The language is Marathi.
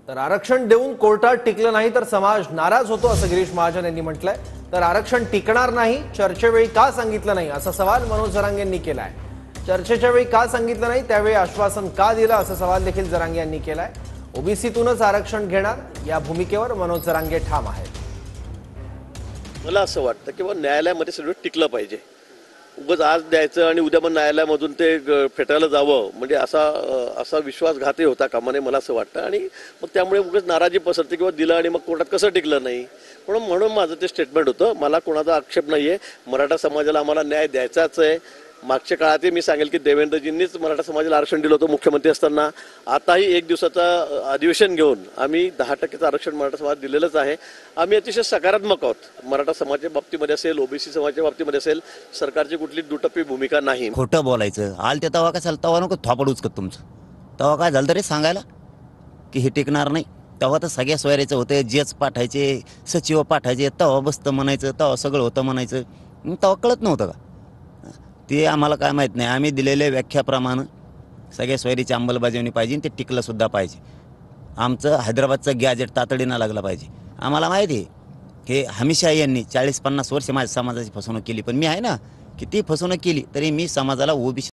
तर आरक्षण देऊन कोर्टात टिकलं नाही तर समाज नाराज होतो असं गिरीश महाजन यांनी म्हटलंय। तर आरक्षण टिकणार नाही चर्चेवेळी का सांगितलं नाही असा सवाल मनोज जरांगे यांनी केलाय। चर्चेच्या वेळी का सांगितलं नाही त्यावेळी आश्वासन का दिलं असा सवाल देखील जरांगे यांनी केलाय। ओबीसीतूनच आरक्षण घेणार या भूमिकेवर मनोज जरांगे ठाम आहेत। मला असं वाटतं की न्यायालयामध्ये सगळं टिकलं पाहिजे। उगाच आज द्यायचं आणि उद्या पण न्यायालयामधून ते फेटायला जावं म्हणजे असा विश्वासघातही होता कामा नये मला असं वाटतं। आणि मग त्यामुळे उगाच नाराजी पसरते किंवा दिलं आणि मग कोर्टात कसं टिकलं नाही। म्हणून माझं ते स्टेटमेंट होतं। मला कोणाचा आक्षेप नाही आहे। मराठा समाजाला आम्हाला न्याय द्यायचाच आहे। मागच्या काळातही मी सांगेल की देवेंद्रजींनीच मराठा समाजाला आरक्षण दिलं होतं मुख्यमंत्री असताना। आताही एक दिवसाचं अधिवेशन घेऊन आम्ही 10% आरक्षण मराठा समाज दिलेलंच आहे। आम्ही अतिशय सकारात्मक आहोत। मराठा समाजाच्या बाबतीमध्ये असेल ओबीसी समाजाच्या बाबतीमध्ये असेल सरकारची कुठली दुटप्पी भूमिका नाही। खोटं बोलायचं आलते तवा काय चालतं तवा नको थोपड उचकत तुमचं तवा काय झालं तरी सांगायला की हे टिकणार नाही। तेव्हा तर सगळ्या सोयऱ्याचं होतं जेच पाठायचे सचिव पाठायचे तेव्हा बसतं म्हणायचं तेव्हा सगळं होतं म्हणायचं तेव्हा कळत नव्हतं का ते आम्हाला काय माहीत नाही। आम्ही दिलेल्या व्याख्याप्रमाणे सगळ्या सोयरीची अंमलबजावणी पाहिजे ते टिकलं सुद्धा पाहिजे। आमचं हैदराबादचं गॅजेट तातडीनं लागलं पाहिजे। आम्हाला माहिती आहे की हमेशा यांनी 40-50 वर्ष माझ्या समाजाची फसवणूक केली पण मी आहे ना किती फसवणूक केली तरी मी समाजाला ओबीसी